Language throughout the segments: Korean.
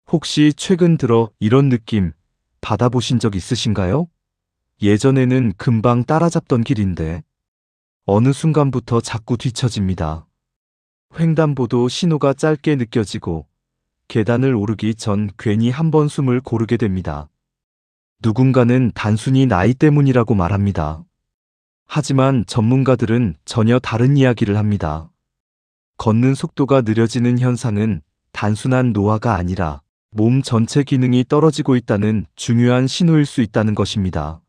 혹시 최근 들어 이런 느낌 받아보신 적 있으신가요? 예전에는 금방 따라잡던 길인데 어느 순간부터 자꾸 뒤처집니다. 횡단보도 신호가 짧게 느껴지고 계단을 오르기 전 괜히 한 번 숨을 고르게 됩니다. 누군가는 단순히 나이 때문이라고 말합니다. 하지만 전문가들은 전혀 다른 이야기를 합니다. 걷는 속도가 느려지는 현상은 단순한 노화가 아니라 몸 전체 기능이 떨어지고 있다는 중요한 신호일 수 있다는 것입니다.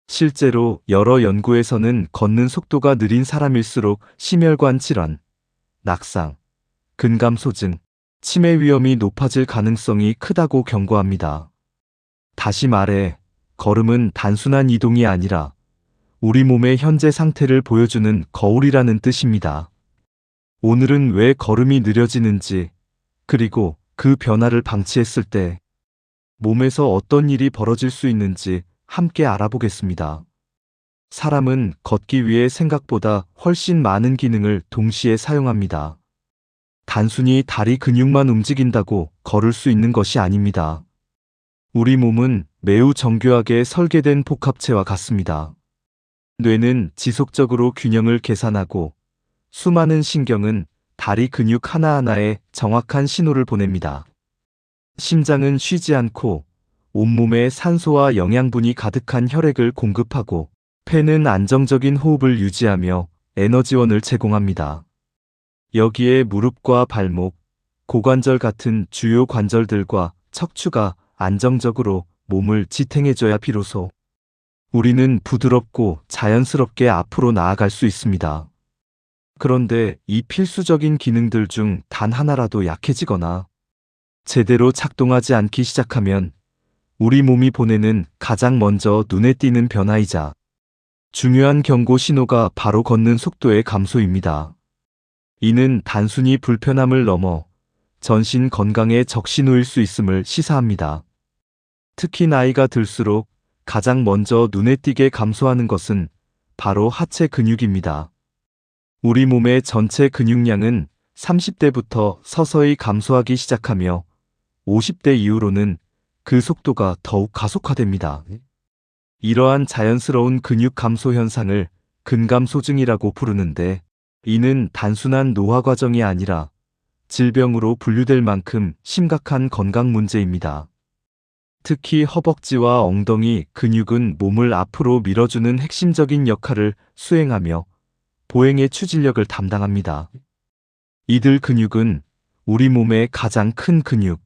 실제로 여러 연구에서는 걷는 속도가 느린 사람일수록 심혈관 질환, 낙상, 근감소증, 치매 위험이 높아질 가능성이 크다고 경고합니다. 다시 말해, 걸음은 단순한 이동이 아니라 우리 몸의 현재 상태를 보여주는 거울이라는 뜻입니다. 오늘은 왜 걸음이 느려지는지, 그리고 그 변화를 방치했을 때 몸에서 어떤 일이 벌어질 수 있는지 함께 알아보겠습니다. 사람은 걷기 위해 생각보다 훨씬 많은 기능을 동시에 사용합니다. 단순히 다리 근육만 움직인다고 걸을 수 있는 것이 아닙니다. 우리 몸은 매우 정교하게 설계된 복합체와 같습니다. 뇌는 지속적으로 균형을 계산하고 수많은 신경은 다리 근육 하나하나에 정확한 신호를 보냅니다. 심장은 쉬지 않고 온몸에 산소와 영양분이 가득한 혈액을 공급하고 폐는 안정적인 호흡을 유지하며 에너지원을 제공합니다. 여기에 무릎과 발목, 고관절 같은 주요 관절들과 척추가 안정적으로 몸을 지탱해줘야 비로소 우리는 부드럽고 자연스럽게 앞으로 나아갈 수 있습니다. 그런데 이 필수적인 기능들 중 단 하나라도 약해지거나 제대로 작동하지 않기 시작하면 우리 몸이 보내는 가장 먼저 눈에 띄는 변화이자 중요한 경고 신호가 바로 걷는 속도의 감소입니다. 이는 단순히 불편함을 넘어 전신 건강의 적신호일 수 있음을 시사합니다. 특히 나이가 들수록 가장 먼저 눈에 띄게 감소하는 것은 바로 하체 근육입니다. 우리 몸의 전체 근육량은 30대부터 서서히 감소하기 시작하며 50대 이후로는 그 속도가 더욱 가속화됩니다. 이러한 자연스러운 근육 감소 현상을 근감소증이라고 부르는데 이는 단순한 노화 과정이 아니라 질병으로 분류될 만큼 심각한 건강 문제입니다. 특히 허벅지와 엉덩이 근육은 몸을 앞으로 밀어주는 핵심적인 역할을 수행하며 보행의 추진력을 담당합니다. 이들 근육은 우리 몸의 가장 큰 근육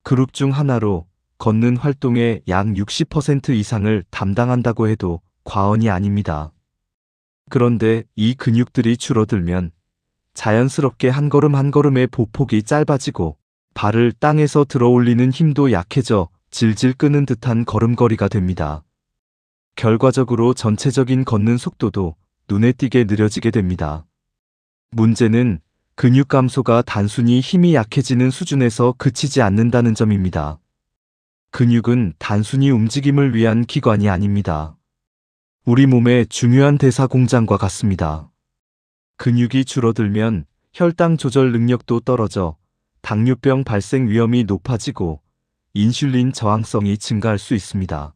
그룹 중 하나로 걷는 활동의 약 60% 이상을 담당한다고 해도 과언이 아닙니다. 그런데 이 근육들이 줄어들면 자연스럽게 한 걸음 한 걸음의 보폭이 짧아지고 발을 땅에서 들어 올리는 힘도 약해져 질질 끄는 듯한 걸음걸이가 됩니다. 결과적으로 전체적인 걷는 속도도 눈에 띄게 느려지게 됩니다. 문제는 근육 감소가 단순히 힘이 약해지는 수준에서 그치지 않는다는 점입니다. 근육은 단순히 움직임을 위한 기관이 아닙니다. 우리 몸의 중요한 대사 공장과 같습니다. 근육이 줄어들면 혈당 조절 능력도 떨어져 당뇨병 발생 위험이 높아지고 인슐린 저항성이 증가할 수 있습니다.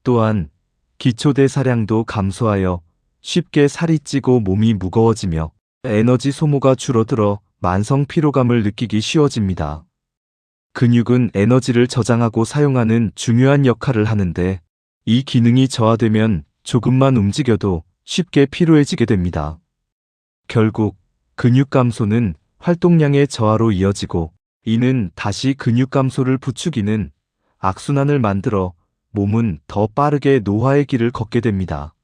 또한 기초대사량도 감소하여 쉽게 살이 찌고 몸이 무거워지며 에너지 소모가 줄어들어 만성 피로감을 느끼기 쉬워집니다. 근육은 에너지를 저장하고 사용하는 중요한 역할을 하는데 이 기능이 저하되면 조금만 움직여도 쉽게 피로해지게 됩니다. 결국 근육 감소는 활동량의 저하로 이어지고 이는 다시 근육 감소를 부추기는 악순환을 만들어 몸은 더 빠르게 노화의 길을 걷게 됩니다.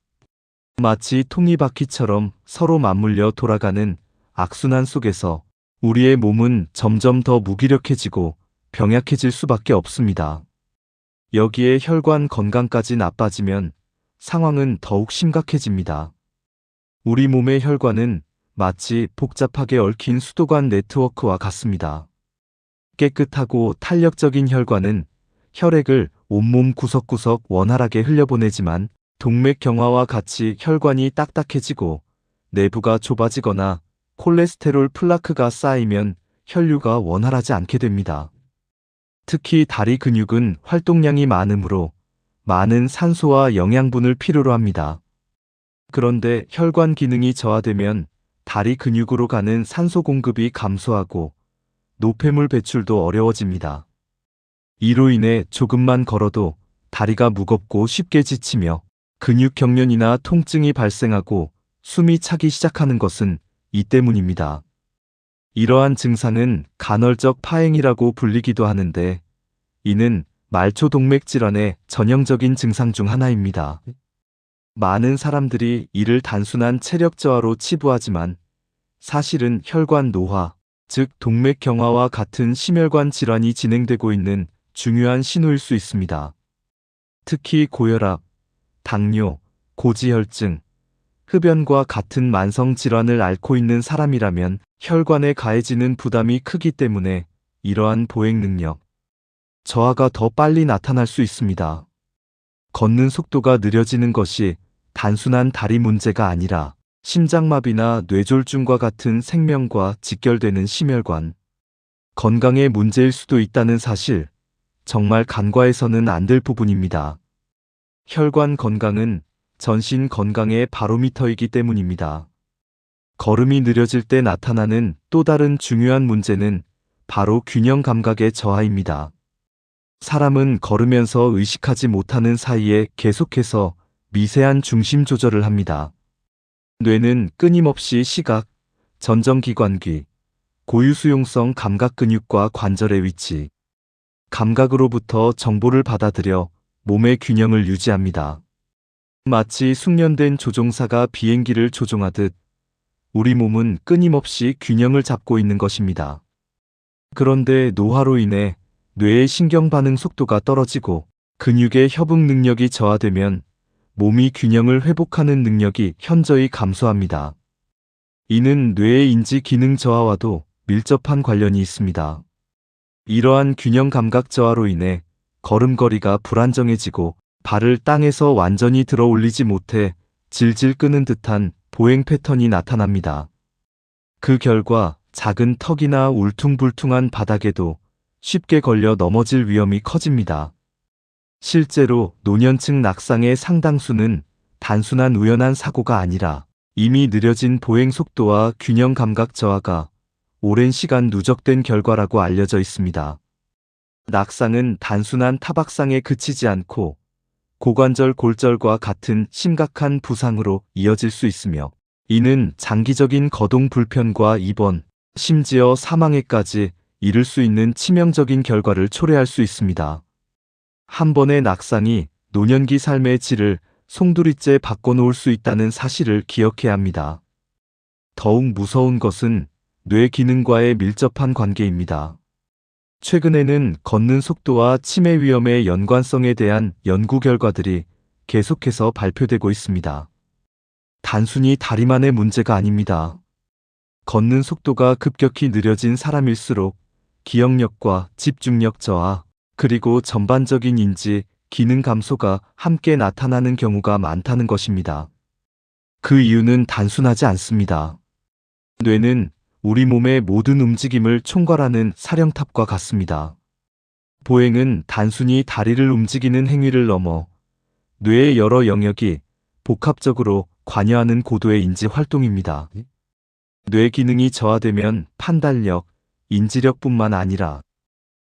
마치 톱니바퀴처럼 서로 맞물려 돌아가는 악순환 속에서 우리의 몸은 점점 더 무기력해지고 병약해질 수밖에 없습니다. 여기에 혈관 건강까지 나빠지면 상황은 더욱 심각해집니다. 우리 몸의 혈관은 마치 복잡하게 얽힌 수도관 네트워크와 같습니다. 깨끗하고 탄력적인 혈관은 혈액을 온몸 구석구석 원활하게 흘려보내지만 동맥경화와 같이 혈관이 딱딱해지고 내부가 좁아지거나 콜레스테롤 플라크가 쌓이면 혈류가 원활하지 않게 됩니다. 특히 다리 근육은 활동량이 많으므로 많은 산소와 영양분을 필요로 합니다. 그런데 혈관 기능이 저하되면 다리 근육으로 가는 산소 공급이 감소하고 노폐물 배출도 어려워집니다. 이로 인해 조금만 걸어도 다리가 무겁고 쉽게 지치며 근육 경련이나 통증이 발생하고 숨이 차기 시작하는 것은 이 때문입니다. 이러한 증상은 간헐적 파행이라고 불리기도 하는데, 이는 말초동맥 질환의 전형적인 증상 중 하나입니다. 많은 사람들이 이를 단순한 체력 저하로 치부하지만 사실은 혈관 노화, 즉 동맥 경화와 같은 심혈관 질환이 진행되고 있는 중요한 신호일 수 있습니다. 특히 고혈압, 당뇨, 고지혈증, 흡연과 같은 만성 질환을 앓고 있는 사람이라면 혈관에 가해지는 부담이 크기 때문에 이러한 보행 능력 저하가 더 빨리 나타날 수 있습니다. 걷는 속도가 느려지는 것이 단순한 다리 문제가 아니라 심장마비나 뇌졸중과 같은 생명과 직결되는 심혈관 건강의 문제일 수도 있다는 사실, 정말 간과해서는 안 될 부분입니다. 혈관 건강은 전신 건강의 바로미터이기 때문입니다. 걸음이 느려질 때 나타나는 또 다른 중요한 문제는 바로 균형 감각의 저하입니다. 사람은 걸으면서 의식하지 못하는 사이에 계속해서 미세한 중심 조절을 합니다. 뇌는 끊임없이 시각, 전정기관귀, 고유수용성 감각 근육과 관절의 위치, 감각으로부터 정보를 받아들여 몸의 균형을 유지합니다. 마치 숙련된 조종사가 비행기를 조종하듯 우리 몸은 끊임없이 균형을 잡고 있는 것입니다. 그런데 노화로 인해 뇌의 신경 반응 속도가 떨어지고 근육의 협응 능력이 저하되면 몸이 균형을 회복하는 능력이 현저히 감소합니다. 이는 뇌의 인지 기능 저하와도 밀접한 관련이 있습니다. 이러한 균형 감각 저하로 인해 걸음걸이가 불안정해지고 발을 땅에서 완전히 들어 올리지 못해 질질 끄는 듯한 보행 패턴이 나타납니다. 그 결과 작은 턱이나 울퉁불퉁한 바닥에도 쉽게 걸려 넘어질 위험이 커집니다. 실제로 노년층 낙상의 상당수는 단순한 우연한 사고가 아니라 이미 느려진 보행 속도와 균형 감각 저하가 오랜 시간 누적된 결과라고 알려져 있습니다. 낙상은 단순한 타박상에 그치지 않고 고관절 골절과 같은 심각한 부상으로 이어질 수 있으며, 이는 장기적인 거동 불편과 입원, 심지어 사망에까지 이를 수 있는 치명적인 결과를 초래할 수 있습니다. 한 번의 낙상이 노년기 삶의 질을 송두리째 바꿔놓을 수 있다는 사실을 기억해야 합니다. 더욱 무서운 것은 뇌 기능과의 밀접한 관계입니다. 최근에는 걷는 속도와 치매 위험의 연관성에 대한 연구 결과들이 계속해서 발표되고 있습니다. 단순히 다리만의 문제가 아닙니다. 걷는 속도가 급격히 느려진 사람일수록 기억력과 집중력 저하, 그리고 전반적인 인지, 기능 감소가 함께 나타나는 경우가 많다는 것입니다. 그 이유는 단순하지 않습니다. 뇌는 우리 몸의 모든 움직임을 총괄하는 사령탑과 같습니다. 보행은 단순히 다리를 움직이는 행위를 넘어 뇌의 여러 영역이 복합적으로 관여하는 고도의 인지 활동입니다. 뇌 기능이 저하되면 판단력, 인지력뿐만 아니라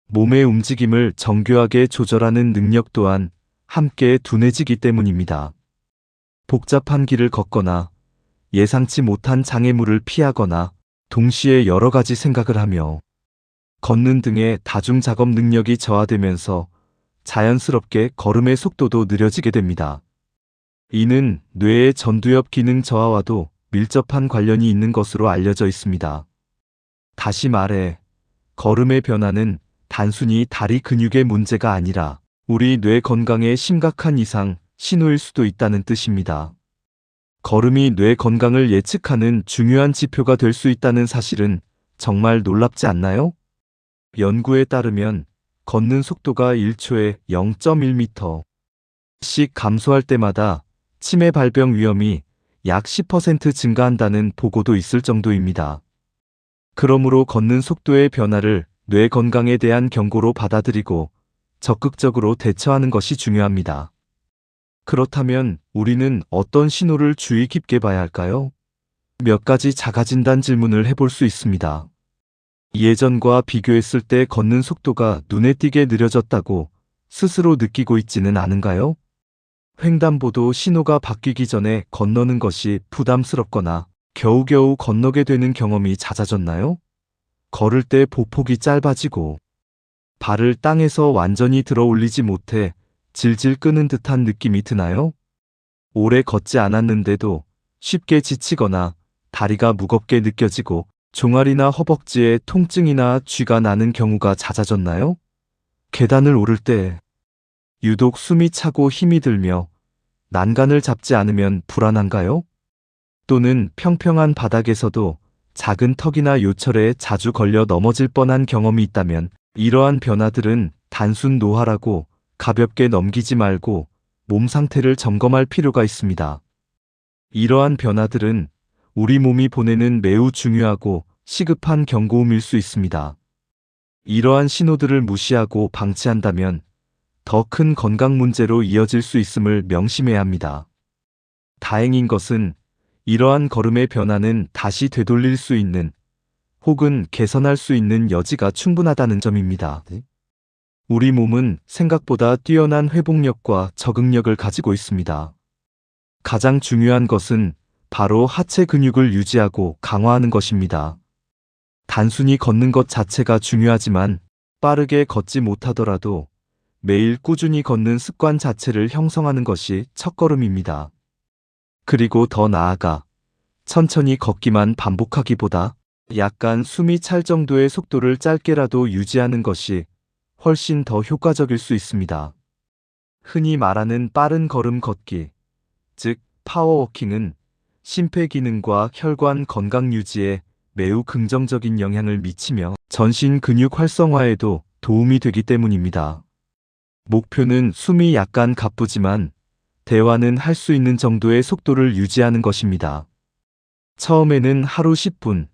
몸의 움직임을 정교하게 조절하는 능력 또한 함께 둔해지기 때문입니다. 복잡한 길을 걷거나 예상치 못한 장애물을 피하거나 동시에 여러 가지 생각을 하며 걷는 등의 다중작업 능력이 저하되면서 자연스럽게 걸음의 속도도 느려지게 됩니다. 이는 뇌의 전두엽 기능 저하와도 밀접한 관련이 있는 것으로 알려져 있습니다. 다시 말해, 걸음의 변화는 단순히 다리 근육의 문제가 아니라 우리 뇌 건강에 심각한 이상 신호일 수도 있다는 뜻입니다. 걸음이 뇌 건강을 예측하는 중요한 지표가 될 수 있다는 사실은 정말 놀랍지 않나요? 연구에 따르면 걷는 속도가 1초에 0.1m씩 감소할 때마다 치매 발병 위험이 약 10% 증가한다는 보고도 있을 정도입니다. 그러므로 걷는 속도의 변화를 뇌 건강에 대한 경고로 받아들이고 적극적으로 대처하는 것이 중요합니다. 그렇다면 우리는 어떤 신호를 주의 깊게 봐야 할까요? 몇 가지 자가진단 질문을 해볼 수 있습니다. 예전과 비교했을 때 걷는 속도가 눈에 띄게 느려졌다고 스스로 느끼고 있지는 않은가요? 횡단보도 신호가 바뀌기 전에 건너는 것이 부담스럽거나 겨우겨우 건너게 되는 경험이 잦아졌나요? 걸을 때 보폭이 짧아지고 발을 땅에서 완전히 들어 올리지 못해 질질 끄는 듯한 느낌이 드나요? 오래 걷지 않았는데도 쉽게 지치거나 다리가 무겁게 느껴지고 종아리나 허벅지에 통증이나 쥐가 나는 경우가 잦아졌나요? 계단을 오를 때 유독 숨이 차고 힘이 들며 난간을 잡지 않으면 불안한가요? 또는 평평한 바닥에서도 작은 턱이나 요철에 자주 걸려 넘어질 뻔한 경험이 있다면 이러한 변화들은 단순 노화라고 가볍게 넘기지 말고 몸 상태를 점검할 필요가 있습니다. 이러한 변화들은 우리 몸이 보내는 매우 중요하고 시급한 경고음일 수 있습니다. 이러한 신호들을 무시하고 방치한다면 더 큰 건강 문제로 이어질 수 있음을 명심해야 합니다. 다행인 것은 이러한 걸음의 변화는 다시 되돌릴 수 있는 혹은 개선할 수 있는 여지가 충분하다는 점입니다. 우리 몸은 생각보다 뛰어난 회복력과 적응력을 가지고 있습니다. 가장 중요한 것은 바로 하체 근육을 유지하고 강화하는 것입니다. 단순히 걷는 것 자체가 중요하지만 빠르게 걷지 못하더라도 매일 꾸준히 걷는 습관 자체를 형성하는 것이 첫걸음입니다. 그리고 더 나아가 천천히 걷기만 반복하기보다 약간 숨이 찰 정도의 속도를 짧게라도 유지하는 것이 훨씬 더 효과적일 수 있습니다. 흔히 말하는 빠른 걸음 걷기, 즉 파워워킹은 심폐기능과 혈관 건강 유지에 매우 긍정적인 영향을 미치며 전신 근육 활성화에도 도움이 되기 때문입니다. 목표는 숨이 약간 가쁘지만 대화는 할 수 있는 정도의 속도를 유지하는 것입니다. 처음에는 하루 10분,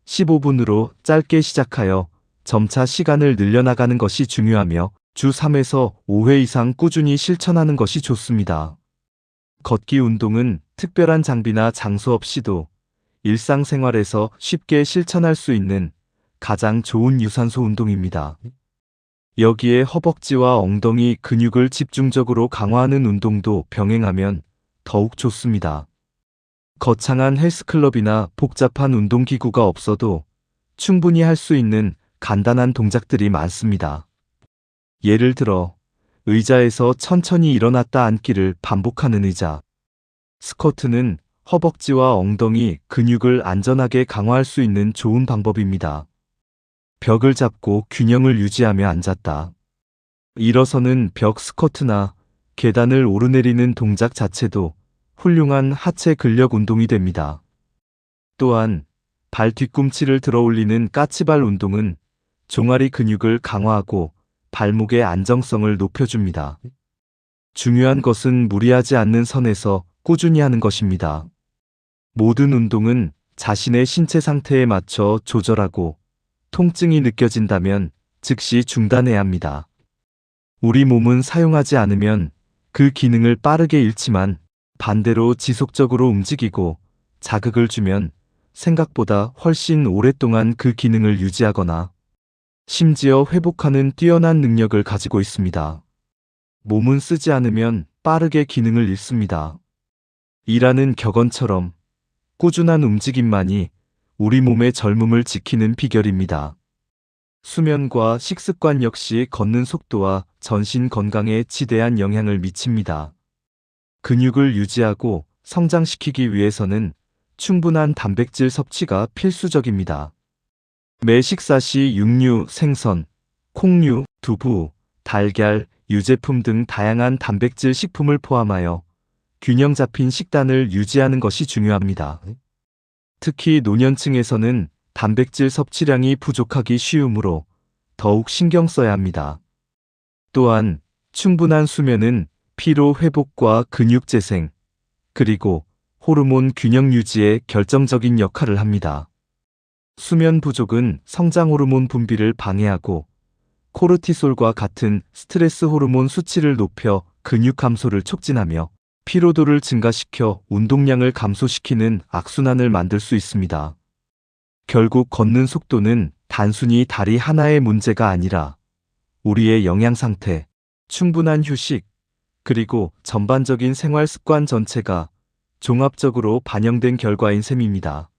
15분으로 짧게 시작하여 점차 시간을 늘려나가는 것이 중요하며 주 3에서 5회 이상 꾸준히 실천하는 것이 좋습니다. 걷기 운동은 특별한 장비나 장소 없이도 일상생활에서 쉽게 실천할 수 있는 가장 좋은 유산소 운동입니다. 여기에 허벅지와 엉덩이 근육을 집중적으로 강화하는 운동도 병행하면 더욱 좋습니다. 거창한 헬스클럽이나 복잡한 운동기구가 없어도 충분히 할 수 있는 간단한 동작들이 많습니다. 예를 들어 의자에서 천천히 일어났다 앉기를 반복하는 의자. 스쿼트는 허벅지와 엉덩이 근육을 안전하게 강화할 수 있는 좋은 방법입니다. 벽을 잡고 균형을 유지하며 앉았다. 일어서는 벽 스쿼트나 계단을 오르내리는 동작 자체도 훌륭한 하체 근력 운동이 됩니다. 또한 발 뒤꿈치를 들어 올리는 까치발 운동은 종아리 근육을 강화하고 발목의 안정성을 높여줍니다. 중요한 것은 무리하지 않는 선에서 꾸준히 하는 것입니다. 모든 운동은 자신의 신체 상태에 맞춰 조절하고 통증이 느껴진다면 즉시 중단해야 합니다. 우리 몸은 사용하지 않으면 그 기능을 빠르게 잃지만 반대로 지속적으로 움직이고 자극을 주면 생각보다 훨씬 오랫동안 그 기능을 유지하거나 심지어 회복하는 뛰어난 능력을 가지고 있습니다. 몸은 쓰지 않으면 빠르게 기능을 잃습니다. 일하는 격언처럼 꾸준한 움직임만이 우리 몸의 젊음을 지키는 비결입니다. 수면과 식습관 역시 걷는 속도와 전신 건강에 지대한 영향을 미칩니다. 근육을 유지하고 성장시키기 위해서는 충분한 단백질 섭취가 필수적입니다. 매 식사 시 육류, 생선, 콩류, 두부, 달걀, 유제품 등 다양한 단백질 식품을 포함하여 균형 잡힌 식단을 유지하는 것이 중요합니다. 특히 노년층에서는 단백질 섭취량이 부족하기 쉬우므로 더욱 신경 써야 합니다. 또한 충분한 수면은 피로 회복과 근육 재생, 그리고 호르몬 균형 유지에 결정적인 역할을 합니다. 수면 부족은 성장 호르몬 분비를 방해하고 코르티솔과 같은 스트레스 호르몬 수치를 높여 근육 감소를 촉진하며 피로도를 증가시켜 운동량을 감소시키는 악순환을 만들 수 있습니다. 결국 걷는 속도는 단순히 다리 하나의 문제가 아니라 우리의 영양 상태, 충분한 휴식, 그리고 전반적인 생활 습관 전체가 종합적으로 반영된 결과인 셈입니다.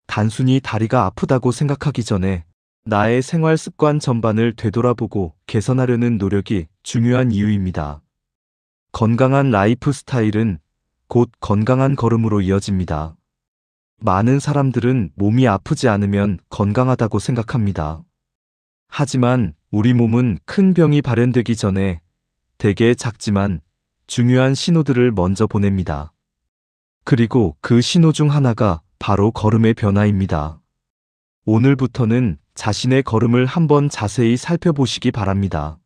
단순히 다리가 아프다고 생각하기 전에 나의 생활 습관 전반을 되돌아보고 개선하려는 노력이 중요한 이유입니다. 건강한 라이프 스타일은 곧 건강한 걸음으로 이어집니다. 많은 사람들은 몸이 아프지 않으면 건강하다고 생각합니다. 하지만 우리 몸은 큰 병이 발현되기 전에 대개 작지만 중요한 신호들을 먼저 보냅니다. 그리고 그 신호 중 하나가 바로 걸음의 변화입니다. 오늘부터는 자신의 걸음을 한번 자세히 살펴보시기 바랍니다.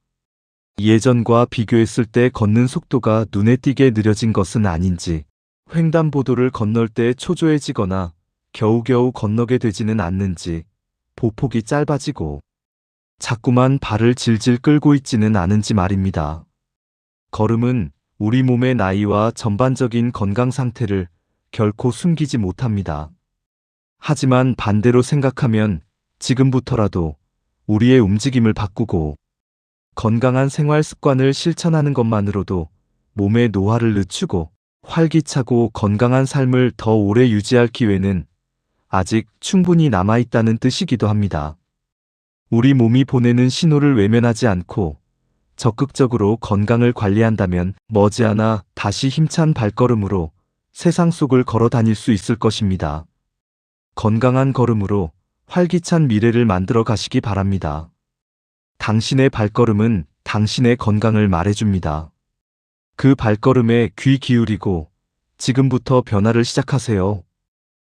예전과 비교했을 때 걷는 속도가 눈에 띄게 느려진 것은 아닌지, 횡단보도를 건널 때 초조해지거나 겨우겨우 건너게 되지는 않는지, 보폭이 짧아지고 자꾸만 발을 질질 끌고 있지는 않은지 말입니다. 걸음은 우리 몸의 나이와 전반적인 건강 상태를 결코 숨기지 못합니다. 하지만 반대로 생각하면 지금부터라도 우리의 움직임을 바꾸고 건강한 생활 습관을 실천하는 것만으로도 몸의 노화를 늦추고 활기차고 건강한 삶을 더 오래 유지할 기회는 아직 충분히 남아있다는 뜻이기도 합니다. 우리 몸이 보내는 신호를 외면하지 않고 적극적으로 건강을 관리한다면 머지않아 다시 힘찬 발걸음으로 세상 속을 걸어 다닐 수 있을 것입니다. 건강한 걸음으로 활기찬 미래를 만들어 가시기 바랍니다. 당신의 발걸음은 당신의 건강을 말해줍니다. 그 발걸음에 귀 기울이고 지금부터 변화를 시작하세요.